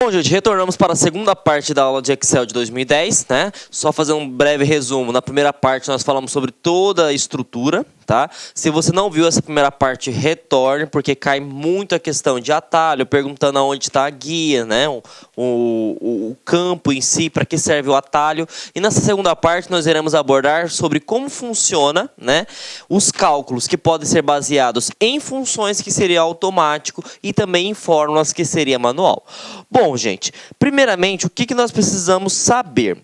Bom, gente, retornamos para a segunda parte da aula de Excel de 2010, né? Só fazer um breve resumo. Na primeira parte, nós falamos sobre toda a estrutura, tá? Se você não viu essa primeira parte, retorne, porque cai muito a questão de atalho, perguntando aonde está a guia, né? O campo em si, para que serve o atalho. E nessa segunda parte, nós iremos abordar sobre como funciona, né? Os cálculos que podem ser baseados em funções, que seria automático, e também em fórmulas, que seria manual. Bom, gente, primeiramente, o que nós precisamos saber?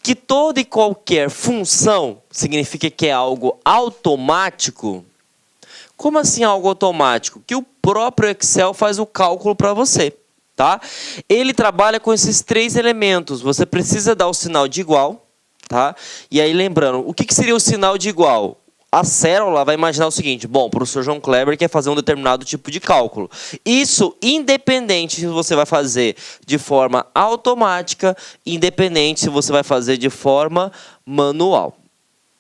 Que toda e qualquer função significa que é algo automático? Como assim algo automático? Que o próprio Excel faz o cálculo para você, tá? Ele trabalha com esses três elementos. Você precisa dar o sinal de igual, tá? E aí, lembrando, o que seria o sinal de igual? A célula vai imaginar o seguinte: bom, o professor João Kleber quer fazer um determinado tipo de cálculo. Isso independente se você vai fazer de forma automática, independente se você vai fazer de forma manual.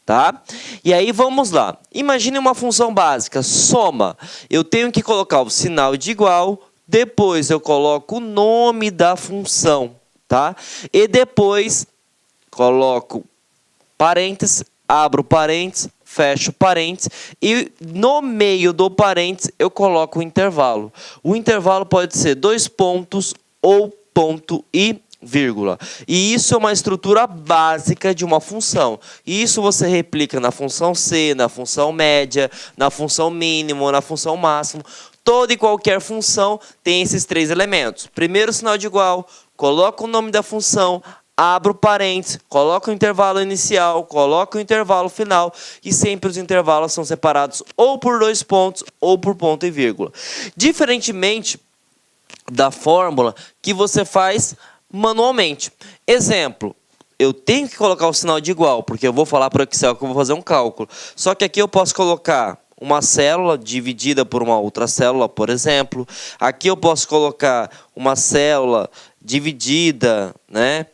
Tá? E aí vamos lá. Imagine uma função básica, soma. Eu tenho que colocar o sinal de igual, depois eu coloco o nome da função, tá? E depois coloco parênteses, abro parênteses, fecho parênteses e no meio do parênteses eu coloco o intervalo. O intervalo pode ser 2 pontos ou ponto e vírgula. E isso é uma estrutura básica de uma função. E isso você replica na função C, na função média, na função mínimo, na função máximo. Toda e qualquer função tem esses três elementos. Primeiro, sinal de igual, coloca o nome da função, abro parênteses, coloco o intervalo inicial, coloco o intervalo final e sempre os intervalos são separados ou por 2 pontos ou por ponto e vírgula. Diferentemente da fórmula que você faz manualmente. Exemplo, eu tenho que colocar o sinal de igual, porque eu vou falar para o Excel que eu vou fazer um cálculo. Só que aqui eu posso colocar uma célula dividida por uma outra célula, por exemplo. Aqui eu posso colocar uma célula dividida, né?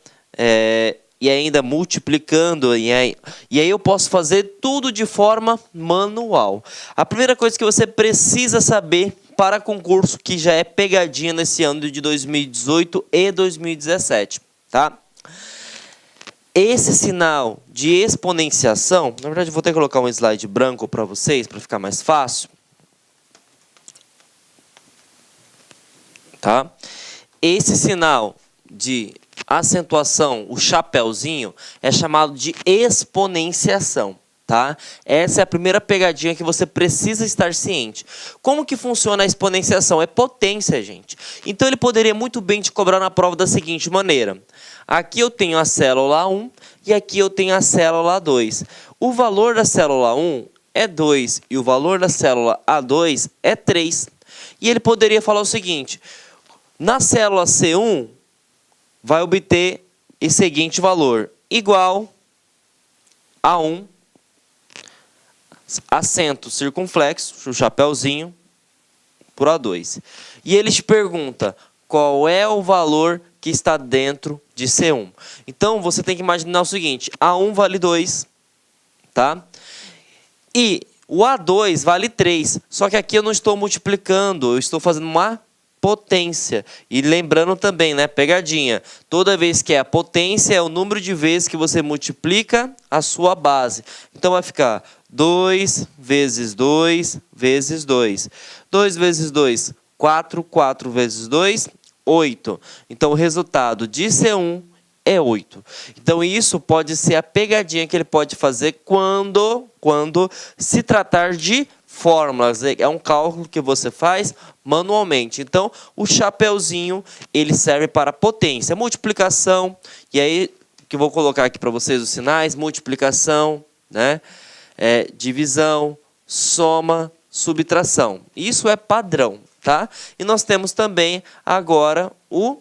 E ainda multiplicando, e aí eu posso fazer tudo de forma manual. A primeira coisa que você precisa saber para concurso, que já é pegadinha nesse ano de 2018 e 2017, tá? Esse sinal de exponenciação, na verdade eu vou ter que colocar um slide branco para vocês, para ficar mais fácil. Tá? Esse sinal de acentuação, o chapéuzinho, é chamado de exponenciação, tá? Essa é a primeira pegadinha que você precisa estar ciente. Como que funciona a exponenciação? É potência, gente. Então ele poderia muito bem te cobrar na prova da seguinte maneira: aqui eu tenho a célula 1 e aqui eu tenho a célula 2. O valor da célula 1 é 2 e o valor da célula A2 é 3. E ele poderia falar o seguinte: na célula C1 vai obter esse seguinte valor, igual a 1, acento circunflexo, o chapéuzinho, por A2. E ele te pergunta qual é o valor que está dentro de C1. Então, você tem que imaginar o seguinte: A1 vale 2, tá? E o A2 vale 3, só que aqui eu não estou multiplicando, eu estou fazendo uma potência. E lembrando também, né, pegadinha, toda vez que é a potência é o número de vezes que você multiplica a sua base. Então vai ficar 2 vezes 2 vezes 2. 2 vezes 2, 4. 4 vezes 2, 8. Então o resultado de C1 é 8. Então isso pode ser a pegadinha que ele pode fazer quando se tratar de fórmulas. É um cálculo que você faz manualmente. Então, o chapeuzinho, ele serve para potência, multiplicação, e aí que eu vou colocar aqui para vocês os sinais: multiplicação, né? Divisão, soma, subtração. Isso é padrão, tá? E nós temos também agora o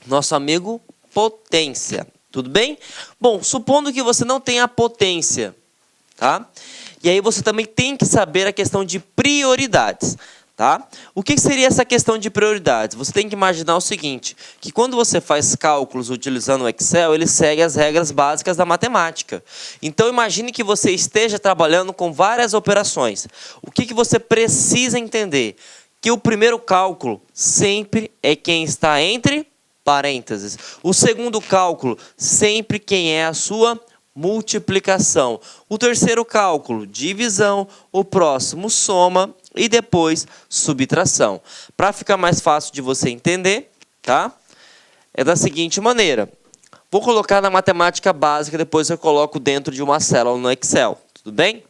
nosso amigo potência. Tudo bem? Bom, supondo que você não tenha potência, tá? E aí você também tem que saber a questão de prioridades, tá? O que seria essa questão de prioridades? Você tem que imaginar o seguinte, que quando você faz cálculos utilizando o Excel, ele segue as regras básicas da matemática. Então imagine que você esteja trabalhando com várias operações. O que você precisa entender? que o primeiro cálculo sempre é quem está entre parênteses. O segundo cálculo, sempre quem é a sua multiplicação. O terceiro cálculo, divisão. O próximo, soma. E depois, subtração. Para ficar mais fácil de você entender, tá? É da seguinte maneira. Vou colocar na matemática básica, depois eu coloco dentro de uma célula no Excel. Tudo bem?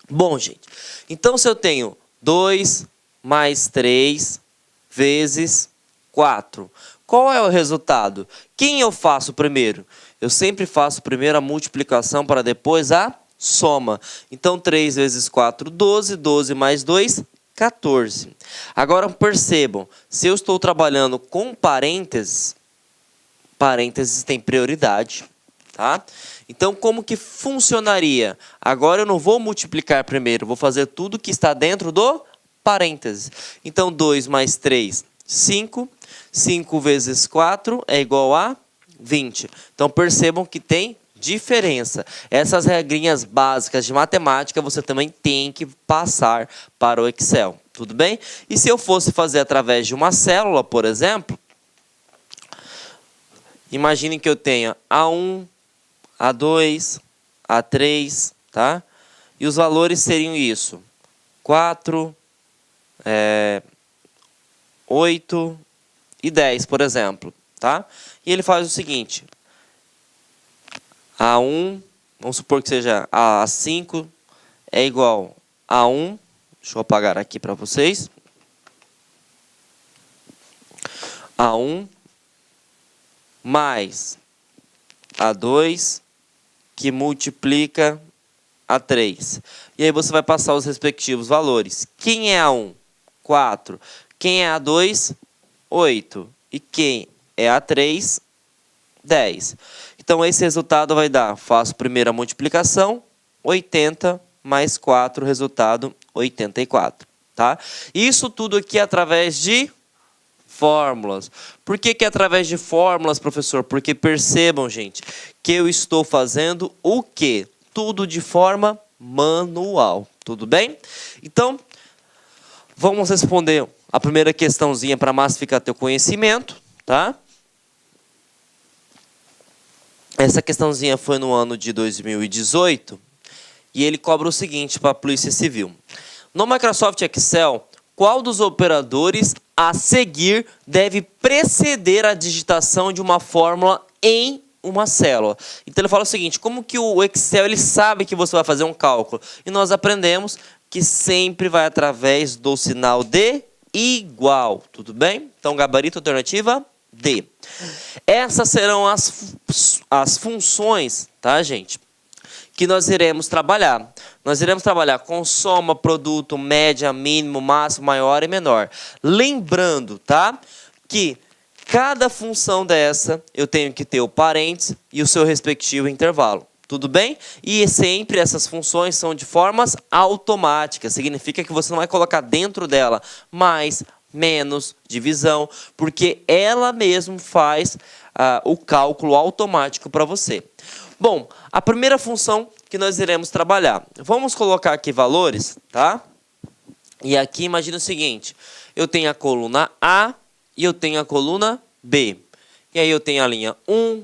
Bom, gente. Então, se eu tenho 2 mais 3 vezes 4. Qual é o resultado? Quem eu faço primeiro? Eu sempre faço primeiro a multiplicação para depois a soma. Então, 3 vezes 4, 12. 12 mais 2, 14. Agora, percebam, se eu estou trabalhando com parênteses, parênteses tem prioridade, tá? Então, como que funcionaria? Agora eu não vou multiplicar primeiro, vou fazer tudo que está dentro do parênteses. Então, 2 mais 3, 5. 5 vezes 4 é igual a 20. Então, percebam que tem diferença. Essas regrinhas básicas de matemática você também tem que passar para o Excel. Tudo bem? E se eu fosse fazer através de uma célula, por exemplo, imaginem que eu tenha A1, A2, A3, tá? E os valores seriam isso. 4, 8 e 10, por exemplo, tá? E ele faz o seguinte. A1, vamos supor que seja A5, é igual a 1. Deixa eu apagar aqui para vocês. A1 mais A2, que multiplica A3. E aí você vai passar os respectivos valores. Quem é A1? 4. Quem é A2? 8. E quem é A3? 10. Então, esse resultado vai dar, faço primeiro a multiplicação, 80 mais 4, resultado 84. Tá? Isso tudo aqui é através de fórmulas. Por que é através de fórmulas, professor? Porque percebam, gente, que eu estou fazendo o quê? Tudo de forma manual. Tudo bem? Então, vamos responder a primeira questãozinha para massificar teu conhecimento, tá? Essa questãozinha foi no ano de 2018 e ele cobra o seguinte para a Polícia Civil. No Microsoft Excel, qual dos operadores a seguir deve preceder a digitação de uma fórmula em uma célula? Então ele fala o seguinte, como que o Excel ele sabe que você vai fazer um cálculo? E nós aprendemos que sempre vai através do sinal de igual, tudo bem? Então gabarito alternativa D. Essas serão as funções, tá, gente? Que nós iremos trabalhar. Nós iremos trabalhar com soma, produto, média, mínimo, máximo, maior e menor. Lembrando, tá? Que cada função dessa eu tenho que ter o parênteses e o seu respectivo intervalo. Tudo bem? E sempre essas funções são de formas automáticas. Significa que você não vai colocar dentro dela mais, menos, divisão, porque ela mesmo faz o cálculo automático para você. Bom, a primeira função que nós iremos trabalhar. Vamos colocar aqui valores, tá? E aqui imagina o seguinte. Eu tenho a coluna A e eu tenho a coluna B. E aí eu tenho a linha 1,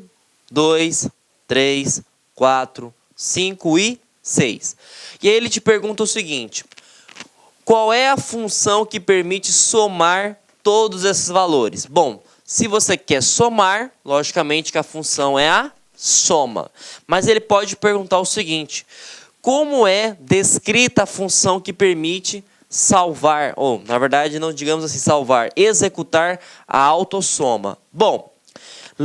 2, 3, 4, 5 e 6. E aí ele te pergunta o seguinte. Qual é a função que permite somar todos esses valores? Bom, se você quer somar, logicamente que a função é a soma. Mas ele pode perguntar o seguinte, como é descrita a função que permite salvar, ou na verdade não digamos assim salvar, executar a autossoma? Bom,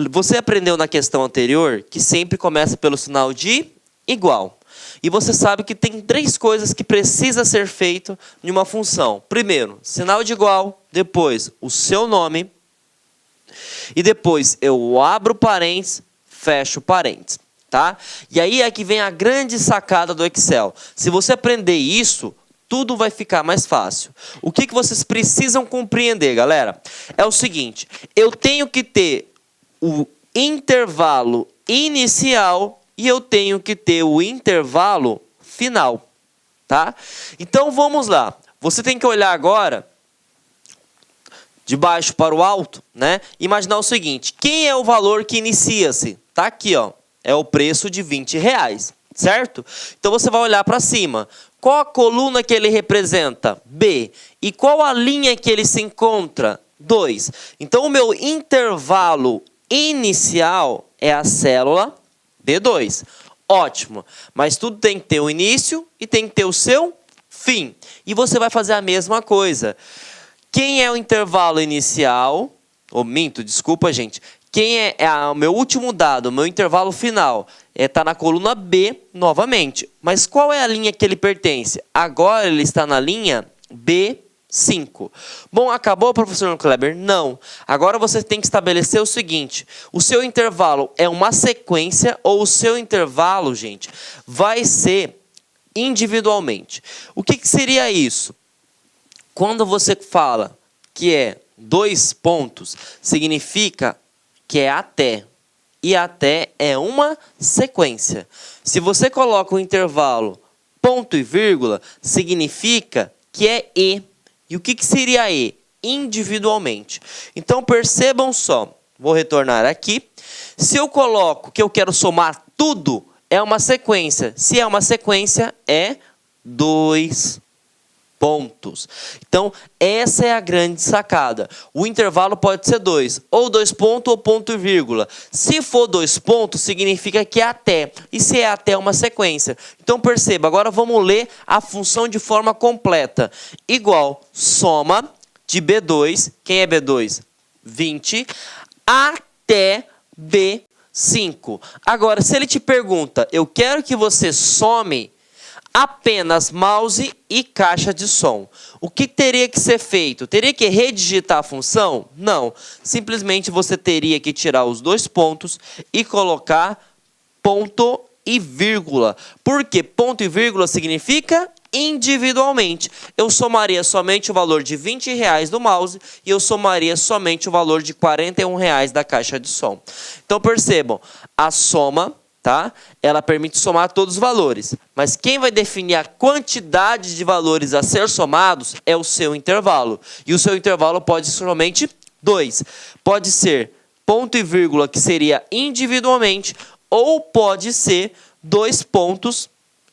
você aprendeu na questão anterior que sempre começa pelo sinal de igual. E você sabe que tem 3 coisas que precisa ser feito em uma função. Primeiro, sinal de igual, depois o seu nome, e depois eu abro parênteses, fecho parênteses, tá? E aí é que vem a grande sacada do Excel. Se você aprender isso, tudo vai ficar mais fácil. O que vocês precisam compreender, galera? É o seguinte, eu tenho que ter o intervalo inicial e eu tenho que ter o intervalo final, tá? Então vamos lá. Você tem que olhar agora de baixo para o alto, né? Imaginar o seguinte, quem é o valor que inicia-se? Tá aqui, ó, é o preço de R$20, certo? Então você vai olhar para cima. Qual a coluna que ele representa? B. E qual a linha que ele se encontra? 2. Então o meu intervalo inicial é a célula B2. Ótimo, mas tudo tem que ter o início e tem que ter o seu fim. E você vai fazer a mesma coisa. Quem é o intervalo inicial? Desculpa, gente. Quem é o meu último dado, o meu intervalo final? Está na coluna B novamente. Mas qual é a linha que ele pertence? Agora ele está na linha B5. Bom, acabou, professor Kleber? Não. Agora você tem que estabelecer o seguinte. O seu intervalo é uma sequência ou o seu intervalo, gente, vai ser individualmente. O que seria isso? Quando você fala que é 2 pontos, significa que é até. E até é uma sequência. Se você coloca o intervalo ponto e vírgula, significa que é e. E o que seria e? Individualmente. Então percebam só, vou retornar aqui. Se eu coloco que eu quero somar tudo, é uma sequência. Se é uma sequência, é 2 pontos. Então, essa é a grande sacada. O intervalo pode ser 2, ou 2 pontos ou ponto e vírgula. Se for 2 pontos, significa que é até. E se é até uma sequência. Então, perceba, agora vamos ler a função de forma completa. Igual soma de B2, quem é B2? 20, até B5. Agora, se ele te pergunta, eu quero que você some apenas mouse e caixa de som. O que teria que ser feito? Teria que redigitar a função? Não. Simplesmente você teria que tirar os 2 pontos e colocar ponto e vírgula. Por quê? Ponto e vírgula significa individualmente. Eu somaria somente o valor de R$20 do mouse e eu somaria somente o valor de R$41 da caixa de som. Então percebam, a soma, tá? Ela permite somar todos os valores, mas quem vai definir a quantidade de valores a ser somados é o seu intervalo. E o seu intervalo pode ser somente 2. Pode ser ponto e vírgula, que seria individualmente, ou pode ser 2 pontos,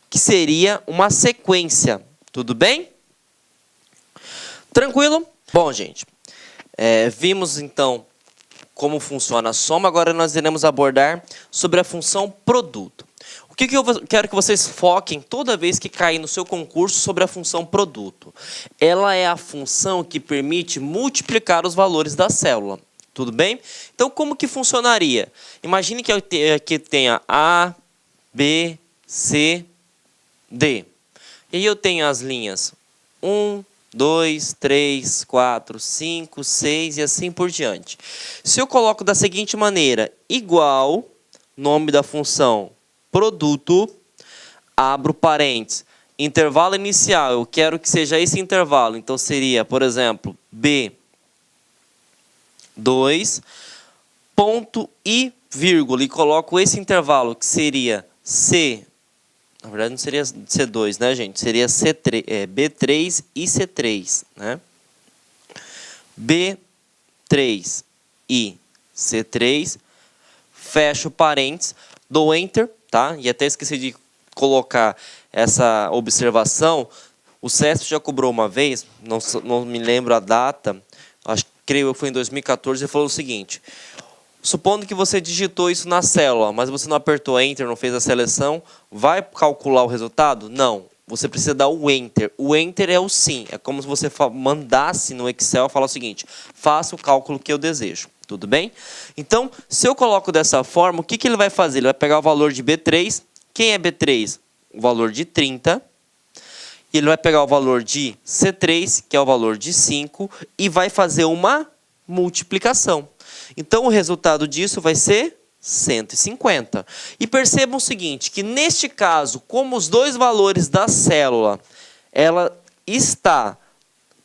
que seria uma sequência. Tudo bem? Tranquilo? Bom, gente, vimos então como funciona a soma, agora nós iremos abordar sobre a função produto. O que eu quero que vocês foquem toda vez que cair no seu concurso sobre a função produto? Ela é a função que permite multiplicar os valores da célula. Tudo bem? Então, como que funcionaria? Imagine que aqui tenha A, B, C, D. E aí eu tenho as linhas 1, 2, 3, 4, 5, 6 e assim por diante. Se eu coloco da seguinte maneira, igual, nome da função, produto, abro parênteses, intervalo inicial, eu quero que seja esse intervalo, então seria, por exemplo, B2, ponto e vírgula, e coloco esse intervalo, que seria C, na verdade não seria C2, né, gente? Seria C3, B3 e C3, né? B3 e C3, fecho parênteses, dou Enter, tá? E até esqueci de colocar essa observação. O CESP já cobrou uma vez, não me lembro a data, creio que foi em 2014, e falou o seguinte: supondo que você digitou isso na célula, mas você não apertou Enter, não fez a seleção, vai calcular o resultado? Não. Você precisa dar o Enter. O Enter é o sim. É como se você mandasse no Excel falar o seguinte: faça o cálculo que eu desejo. Tudo bem? Então, se eu coloco dessa forma, o que ele vai fazer? Ele vai pegar o valor de B3. Quem é B3? O valor de 30. Ele vai pegar o valor de C3, que é o valor de 5, e vai fazer uma multiplicação. Então, o resultado disso vai ser 150. E percebam o seguinte, que neste caso, como os dois valores da célula, ela está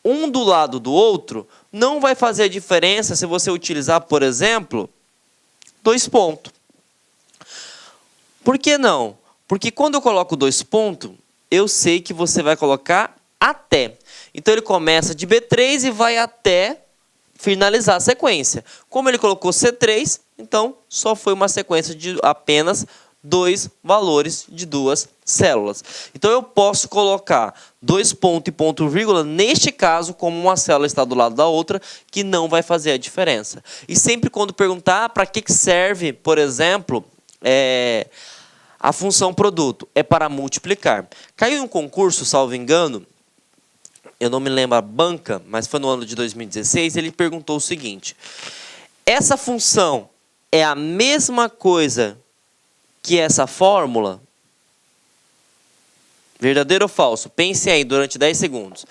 um do lado do outro, não vai fazer a diferença se você utilizar, por exemplo, 2 pontos. Por que não? Porque quando eu coloco 2 pontos, eu sei que você vai colocar até. Então, ele começa de B3 e vai até finalizar a sequência. Como ele colocou C3, então só foi uma sequência de apenas 2 valores de 2 células. Então eu posso colocar 2 ponto e ponto vírgula, neste caso, como uma célula está do lado da outra, que não vai fazer a diferença. E sempre quando perguntar para que serve, por exemplo, a função produto, é para multiplicar. Caiu em um concurso, salvo engano, eu não me lembro a banca, mas foi no ano de 2016, ele perguntou o seguinte: essa função é a mesma coisa que essa fórmula? Verdadeiro ou falso? Pense aí durante 10 segundos.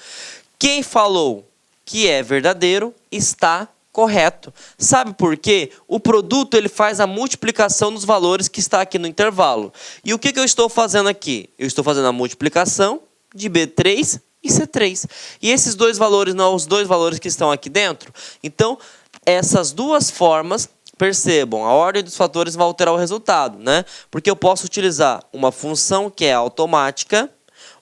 Quem falou que é verdadeiro está correto. Sabe por quê? O produto ele faz a multiplicação dos valores que está aqui no intervalo. E o que eu estou fazendo aqui? Eu estou fazendo a multiplicação de B3 e C3. E esses dois valores não são os dois valores que estão aqui dentro? Então, essas duas formas, percebam, a ordem dos fatores vai alterar o resultado, né? Porque eu posso utilizar uma função que é automática,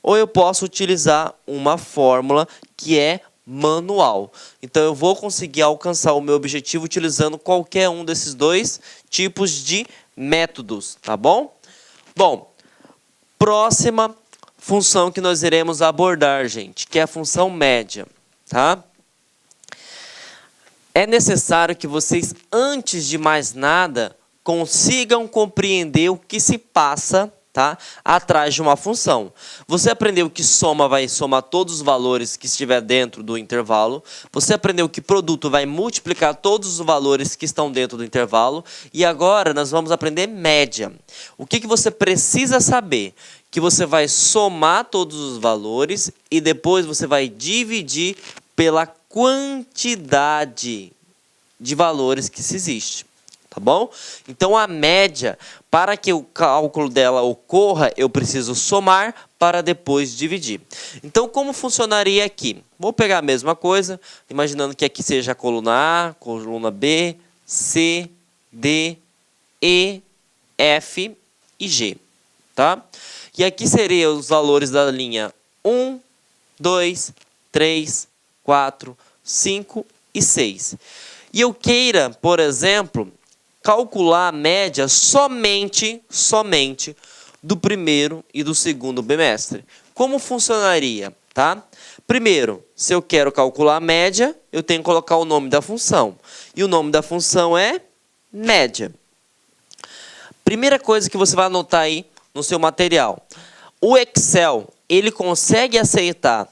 ou eu posso utilizar uma fórmula que é manual. Então, eu vou conseguir alcançar o meu objetivo utilizando qualquer um desses dois tipos de métodos, tá bom? Bom, próxima função que nós iremos abordar, gente, que é a função média, tá? É necessário que vocês, antes de mais nada, consigam compreender o que se passa, tá, atrás de uma função. Você aprendeu que soma vai somar todos os valores que estiver dentro do intervalo. Você aprendeu que produto vai multiplicar todos os valores que estão dentro do intervalo. E agora nós vamos aprender média. O que você precisa saber? Que você vai somar todos os valores e depois você vai dividir pela quantidade de valores que se existe, tá bom? Então, a média, para que o cálculo dela ocorra, eu preciso somar para depois dividir. Então, como funcionaria aqui? Vou pegar a mesma coisa, imaginando que aqui seja a coluna A, coluna B, C, D, E, F e G, tá? E aqui seriam os valores da linha 1, 2, 3, 4, 5 e 6. E eu queira, por exemplo, calcular a média somente do primeiro e do segundo bimestre. Como funcionaria, tá? Primeiro, se eu quero calcular a média, eu tenho que colocar o nome da função. E o nome da função é média. Primeira coisa que você vai anotar aí no seu material. O Excel, ele consegue aceitar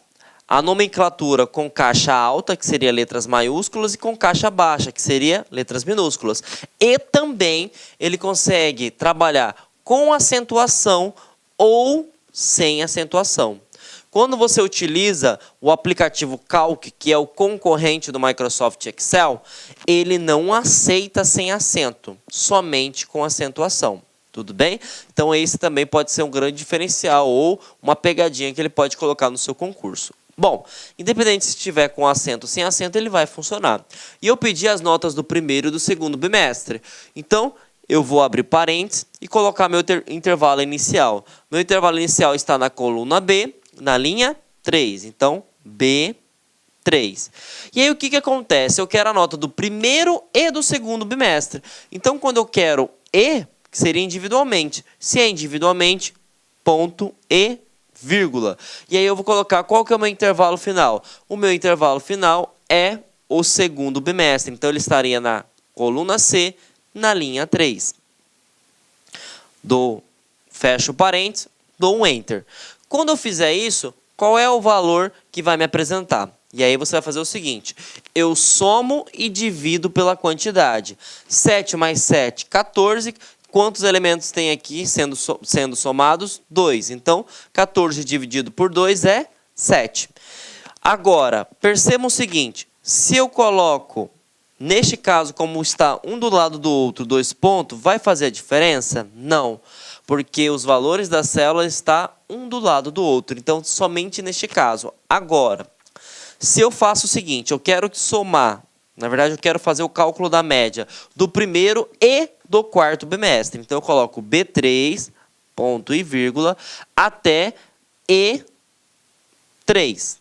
a nomenclatura com caixa alta, que seria letras maiúsculas, e com caixa baixa, que seria letras minúsculas. E também ele consegue trabalhar com acentuação ou sem acentuação. Quando você utiliza o aplicativo Calc, que é o concorrente do Microsoft Excel, ele não aceita sem acento, somente com acentuação. Tudo bem? Então, esse também pode ser um grande diferencial ou uma pegadinha que ele pode colocar no seu concurso. Bom, independente se estiver com acento ou sem acento, ele vai funcionar. E eu pedi as notas do primeiro e do segundo bimestre. Então, eu vou abrir parênteses e colocar meu intervalo inicial. Meu intervalo inicial está na coluna B, na linha 3. Então, B3. E aí, o que acontece? Eu quero a nota do primeiro e do segundo bimestre. Então, quando eu quero E, que seria individualmente. Se é individualmente, ponto e vírgula. E aí eu vou colocar qual que é o meu intervalo final. O meu intervalo final é o segundo bimestre. Então, ele estaria na coluna C, na linha 3. Fecho o parênteses, dou um Enter. Quando eu fizer isso, qual é o valor que vai me apresentar? E aí você vai fazer o seguinte, eu somo e divido pela quantidade. 7 mais 7, 14. Quantos elementos tem aqui sendo somados? 2. Então, 14 dividido por 2 é 7. Agora, percebam o seguinte, se eu coloco, neste caso, como está um do lado do outro, 2 pontos, vai fazer a diferença? Não, porque os valores da célula estão um do lado do outro. Então, somente neste caso. Agora, se eu faço o seguinte, eu quero somar, na verdade, eu quero fazer o cálculo da média do primeiro e do quarto bimestre. Então, eu coloco B3, ponto e vírgula, até E3.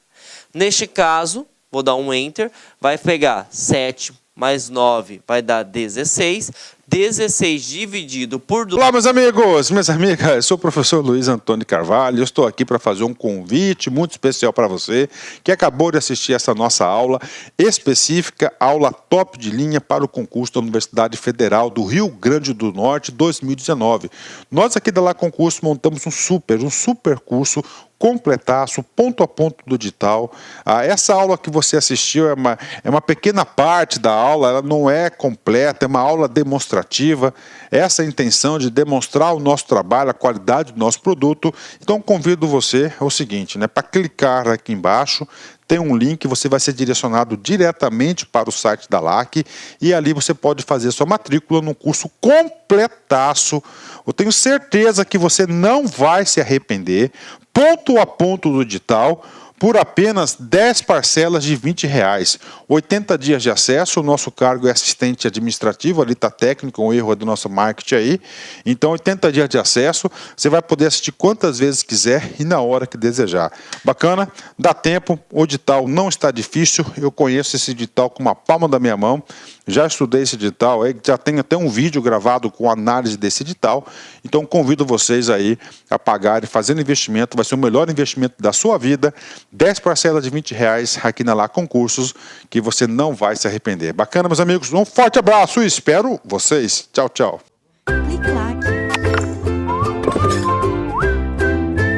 Neste caso, vou dar um Enter, vai pegar 7 mais 9 vai dar 16. 16 dividido por 2. Olá, meus amigos, minhas amigas, eu sou o professor Luiz Antônio Carvalho, eu estou aqui para fazer um convite muito especial para você que acabou de assistir essa nossa aula específica, aula top de linha para o concurso da Universidade Federal do Rio Grande do Norte 2019. Nós aqui da Lá Concurso montamos um super curso completaço, ponto a ponto do digital. Essa aula que você assistiu é uma pequena parte da aula, ela não é completa, é uma aula demonstrativa. Essa é a intenção de demonstrar o nosso trabalho, a qualidade do nosso produto. Então convido você ao seguinte, né, para clicar aqui embaixo, tem um link, você vai ser direcionado diretamente para o site da LAC e ali você pode fazer sua matrícula num curso completaço. Eu tenho certeza que você não vai se arrepender, ponto a ponto do edital, por apenas 10 parcelas de R$20. 80 dias de acesso, o nosso cargo é assistente administrativo, ali está técnico, um erro do nosso marketing aí. Então, 80 dias de acesso, você vai poder assistir quantas vezes quiser e na hora que desejar. Bacana? Dá tempo, o edital não está difícil, eu conheço esse edital com uma palma da minha mão, já estudei esse edital, já tenho até um vídeo gravado com análise desse edital, então convido vocês aí a pagarem, fazendo investimento, vai ser o melhor investimento da sua vida, 10 parcelas de R$20 aqui na Lá Concursos, que você não vai se arrepender. Bacana, meus amigos? Um forte abraço e espero vocês. Tchau, tchau.